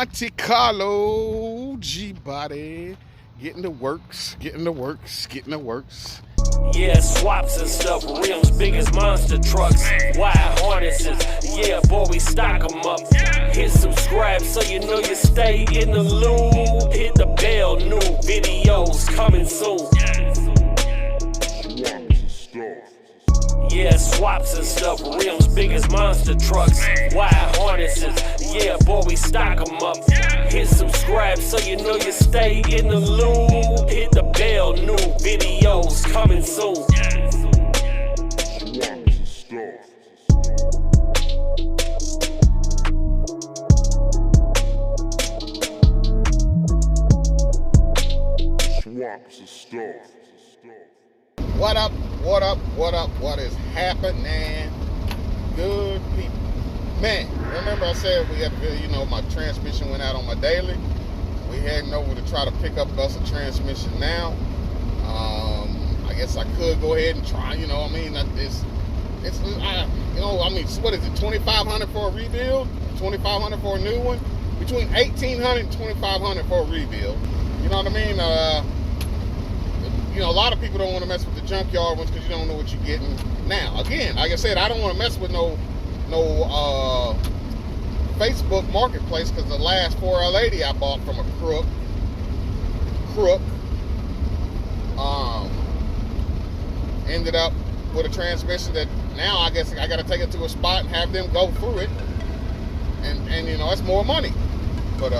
MonteCarlo gbody, getting the works. Yeah, swaps and stuff, rims big as monster trucks, wide harnesses, yeah, boy, we stock them up. Hit subscribe so you know you stay in the loop. Hit the bell, new videos coming soon. Yeah, swaps and stuff, rims big as monster trucks, wide harnesses, yeah, boy, we stock them up. Hit subscribe so you know you stay in the loop. Hit the bell, new videos coming soon. What is happening? Good people. Man, remember I said we had, my transmission went out on my daily. We heading over to try to pick up us a transmission now. I guess I could go ahead and try, what is it, $2,500 for a rebuild? $2,500 for a new one? Between $1,800 and $2,500 for a rebuild. You know what I mean? A lot of people don't want to mess with the junkyard ones because you don't know what you're getting. Now, again, like I said, I don't want to mess with no Facebook marketplace, because the last 4L80 I bought from a crook ended up with a transmission that now I guess I got to take it to a spot and have them go through it, and that's more money. But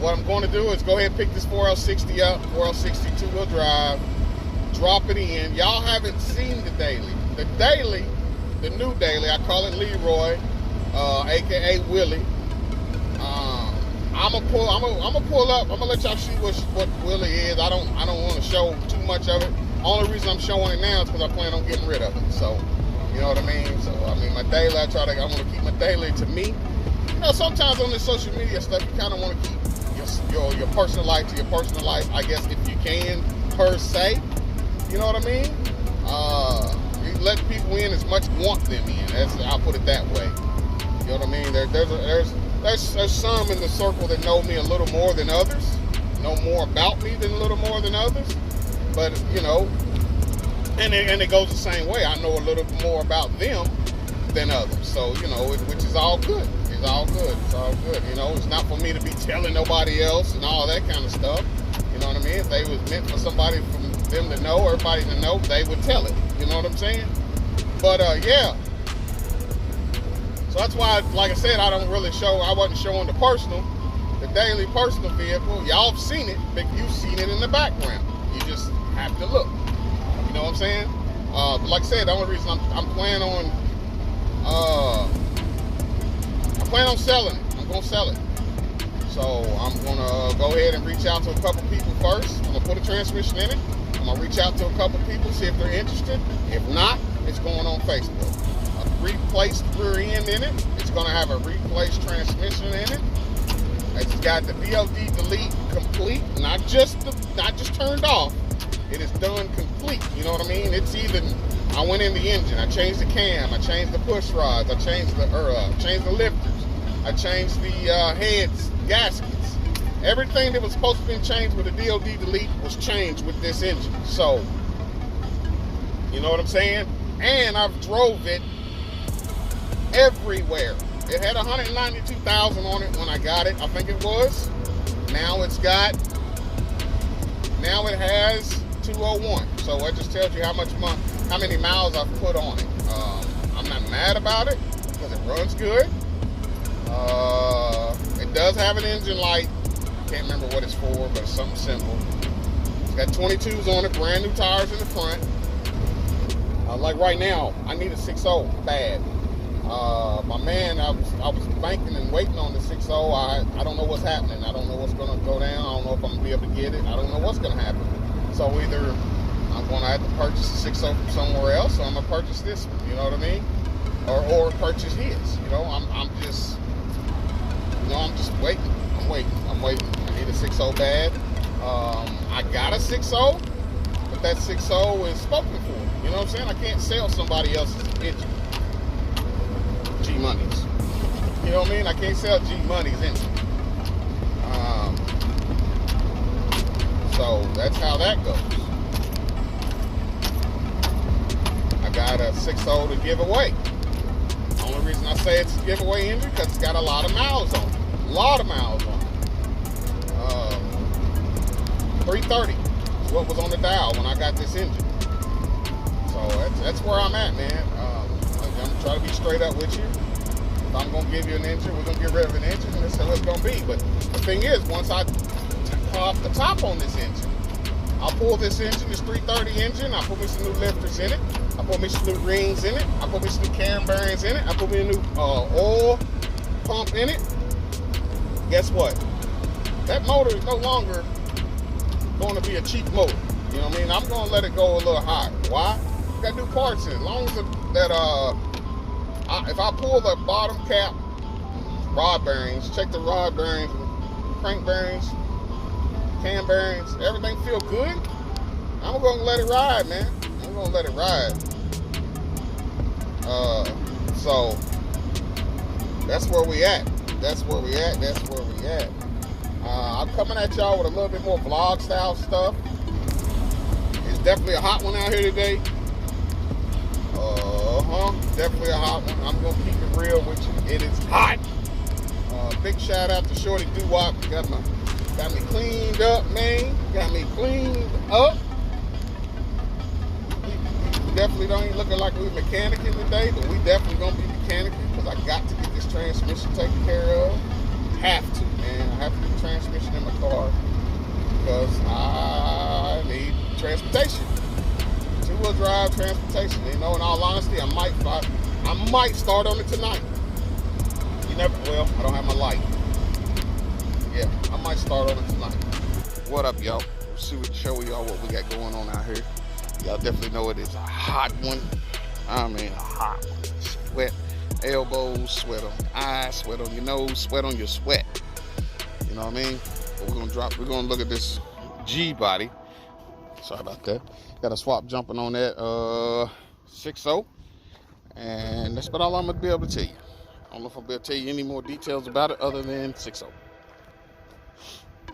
what I'm going to do is go ahead and pick this 4L60 up, 4L60 two-wheel drive, drop it in. Y'all haven't seen the daily. The new daily, I call it Leroy, aka Willie. I'm gonna pull up. I'm gonna let y'all see what Willie is. I don't want to show too much of it. Only reason I'm showing it now is because I plan on getting rid of it. So, you know what I mean. So, my daily, I want to keep my daily to me. Sometimes on this social media stuff, you kind of want to keep your personal life to your personal life, I guess, if you can, per se. You know what I mean? You let people in as much want them in. I'll put it that way. You know what I mean? There's some in the circle that know me a little more than others, know more about me than a little more than others. But and it goes the same way. I know a little more about them than others. So which is all good. It's all good. It's not for me to be telling nobody else and all that kind of stuff. You know what I mean? If they was meant for somebody from them to know, everybody to know, they would tell it. You know what I'm saying? But yeah. So that's why, like I said, I wasn't showing the daily personal vehicle. Y'all have seen it, but you've seen it in the background. You just have to look. You know what I'm saying? Like I said, the only reason I'm planning on selling it. I'm gonna sell it. So I'm gonna go ahead and reach out to a couple people first. I'm gonna put a transmission in it. I'm gonna reach out to a couple people, see if they're interested. If not, it's going on Facebook. A replaced rear end in it. It's gonna have a replaced transmission in it. It's got the BOD delete complete, not just turned off. It is done complete. You know what I mean? It's even. I went in the engine. I changed the cam. I changed the push rods. I changed the lifters. I changed the heads, gaskets. Everything that was supposed to be changed with the DOD delete was changed with this engine. So, you know what I'm saying? And I've drove it everywhere. It had 192,000 on it when I got it, I think it was. Now it has 201. So that just tells you how many miles I've put on it. I'm not mad about it because it runs good. It does have an engine light. I can't remember what it's for, but it's something simple. It's got 22s on it, brand new tires in the front. Like right now, I need a 6.0 bad. My man, I was banking and waiting on the 6.0. I don't know what's happening. I don't know what's going to go down. I don't know if I'm going to be able to get it. I don't know what's going to happen. So either I'm going to have to purchase a 6.0 from somewhere else, or I'm going to purchase this one. You know what I mean? Or purchase his. I'm just waiting. I'm waiting. I need a 6.0 bad. I got a 6.0, but that 6.0 is spoken for. You know what I'm saying? I can't sell somebody else's engine. G-Money's. You know what I mean? I can't sell G-Money's engine. how that goes. I got a 6.0 to give away. The only reason I say it's a giveaway engine because it's got a lot of miles on it. A lot of miles on it. 330 is what was on the dial when I got this engine. So that's where I'm at, man. I'm gonna try to be straight up with you. If I'm gonna give you an engine, we're gonna get rid of an engine, and that's how it's gonna be. But the thing is, once I pull off the top on this engine, I'll pull this engine, this 330 engine, I'll put me some new lifters in it, I'll put me some new rings in it, I'll put me some new cam bearings in it, I'll put me a new oil pump in it. Guess what? That motor is no longer going to be a cheap motor. You know what I mean? I'm going to let it go a little higher. Why? Got new parts in it. As long as if I pull the bottom cap rod bearings, check the rod bearings, crank bearings, cam bearings, everything feel good, I'm going to let it ride, man. I'm going to let it ride. So that's where we at. That's where we at. That's where we at. I'm coming at y'all with a little bit more vlog style stuff. It's definitely a hot one out here today. Definitely a hot one. I'm gonna keep it real with you. It is hot. Big shout out to Shorty Doo-Wop. Got me cleaned up, man. Got me cleaned up. We definitely don't even looking like we mechanicking today, but we definitely gonna be mechanicking because I got to get this transmission taken care of. Have to, man. I have to get the transmission in my car because I need transportation. Two-wheel drive transportation. You know, in all honesty, I might start on it tonight. You never, well, I don't have my light. Yeah, I might start on it tonight. What up, y'all? We'll show y'all what we got going on out here. Y'all definitely know it is a hot one. I mean, a hot one. Sweat. Elbows, sweat on your eyes, sweat on your nose, sweat on your sweat. You know what I mean? But we're gonna look at this G-body. Sorry about that. Got a swap jumping on that 6.0. And that's about all I'm gonna be able to tell you. I don't know if I'll be able to tell you any more details about it other than 6.0.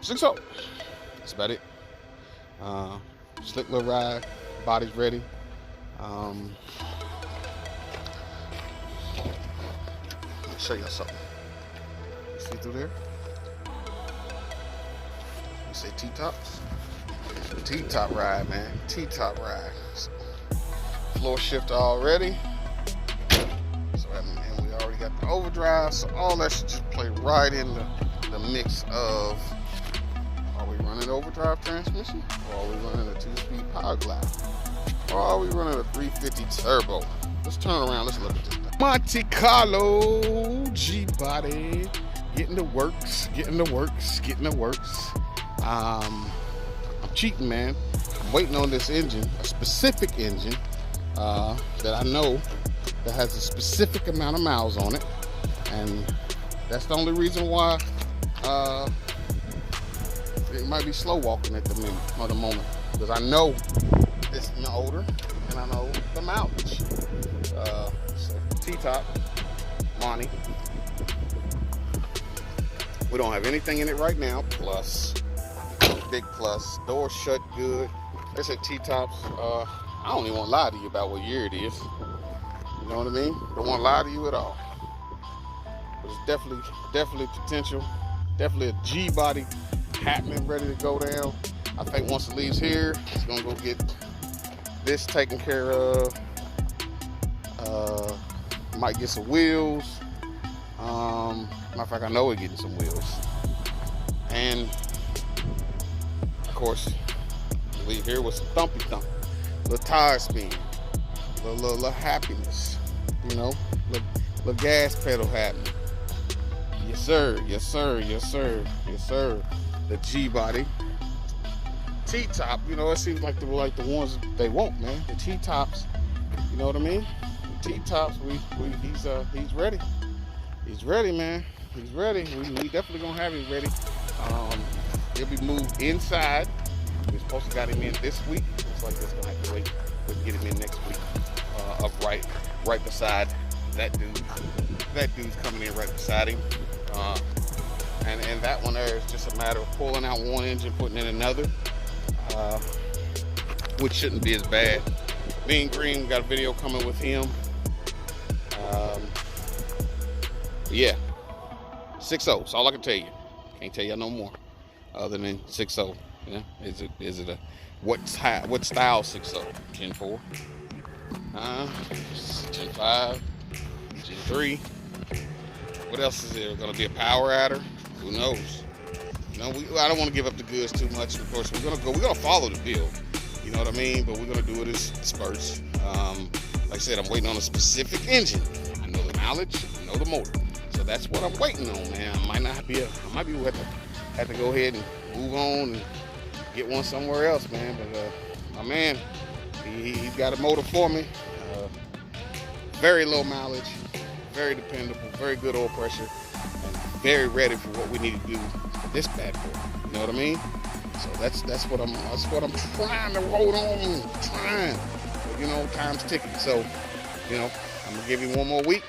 6.0. That's about it. Slick little ride, body's ready. Show you something. See through there? You say T-tops? T-top ride, man. T-top ride. Floor shifter already. So and we already got the overdrive. So all that should just play right in the mix of, are we running overdrive transmission? Or are we running a 2-speed power glide? Or are we running a 350 turbo? Let's turn around, let's look at this thing. MonteCarlo G-body, getting the works. I'm cheating, man. I'm waiting on this engine, a specific engine that I know that has a specific amount of miles on it, and that's the only reason why it might be slow walking at the moment, because I know it's older and I know the mileage. T-top, Monty. We don't have anything in it right now. Plus, big plus. Door shut good. They said T-tops. I don't even want to lie to you about what year it is. You know what I mean? Don't want to lie to you at all. But it's definitely potential. Definitely a G-body happening, ready to go down. I think once it leaves here, it's gonna go get this taken care of. Might get some wheels. Matter of fact, I know we're getting some wheels. And of course, leave here with some thumpy thump, little tire spin, little happiness, you know, little gas pedal happening. Yes sir, yes sir, yes sir, yes sir. The G-body, T-top, you know, it seems like the ones they want, man. The T-tops, you know what I mean? The T-tops, he's ready. He's ready, man. He's ready. We definitely gonna have him ready. He'll be moved inside. We're supposed to got him in this week. Looks like it's gonna have to wait. We can get him in next week. Up right beside that dude. That dude's coming in right beside him. And that one there is just a matter of pulling out one engine, putting in another. which shouldn't be as bad. Mean Green, got a video coming with him. Yeah, 6.0. That's all I can tell you. Can't tell you no more other than 6.0. Yeah, is it a what style 6.0? Gen 4, Gen 5, Gen 3. What else is there? Gonna be a power adder? Who knows? You know, I don't want to give up the goods too much. Of course, we're gonna follow the build. You know what I mean? But we're gonna do it as spurts. Like I said, I'm waiting on a specific engine. I know the mileage, I know the motor. So that's what I'm waiting on, man. I might have to go ahead and move on and get one somewhere else, man. But my man, he's got a motor for me. Very low mileage, very dependable, very good oil pressure, and very ready for what we need to do for this bad boy. You know what I mean? So that's what I'm trying to hold on, But, you know, time's ticking. So, you know, I'm gonna give you one more week.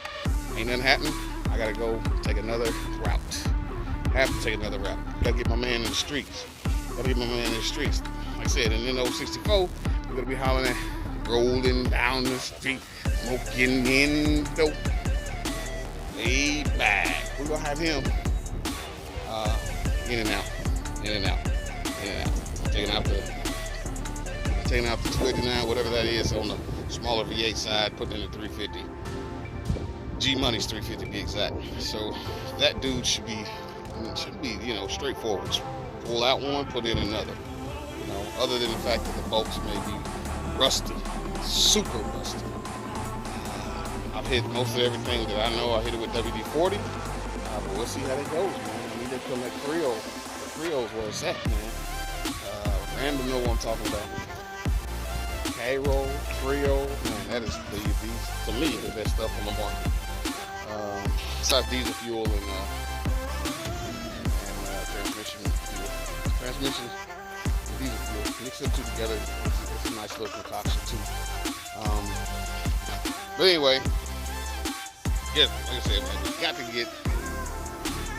Ain't nothing happening. I gotta go take another route. Have to take another route. Gotta get my man in the streets. Like I said, in the 64, we're gonna be hollering at rolling down the street, smoking in dope, laid back. We're gonna have him in and out. Taking out the 289, whatever that is, on the smaller V8 side, putting in the 350. G Money's 350 to be exact. So that dude should be, you know, straightforward. Pull out one, put in another. You know, other than the fact that the bolts may be rusty, super rusty. I've hit most of everything that I know. I hit it with WD-40, but we'll see how that goes, man. I need to come at Creole's where it's at, man. Random know what I'm talking about. K-Roll, Creole, man, that is to me the best stuff on the market. Besides diesel fuel and transmission fuel. Transmission, diesel fuel, mix the two together. It's a nice little concoction too. But anyway, yeah, like I said, man, we got to get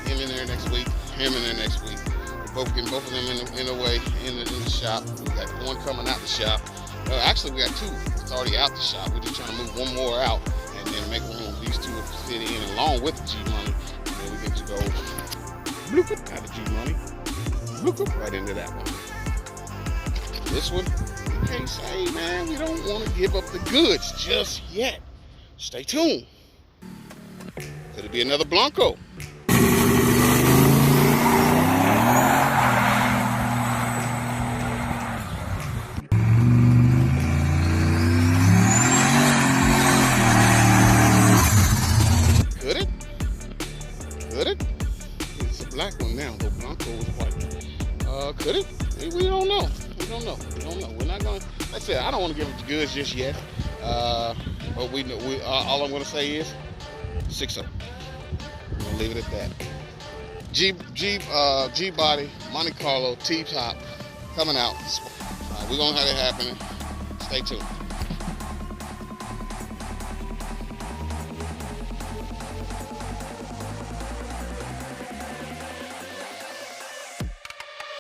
him in there next week. We're both getting both of them in the shop. We got one coming out the shop. Actually, we got two. It's already out the shop. We're just trying to move one more out and then make room. These two will fit in along with the G Money. And then we get to go bloop it out of G Money. Bloop it right into that one. This one, we can't say, man, we don't want to give up the goods just yet. Stay tuned. Could it be another Blanco? Black one now, the Blanco was white. Could it? We don't know. We're not gonna. Like I said, I don't want to give it the goods just yet. But we all I'm gonna say is 6.0. I'm gonna leave it at that. Gbody, MonteCarlo, TicToc coming out. We're gonna have it happening. Stay tuned.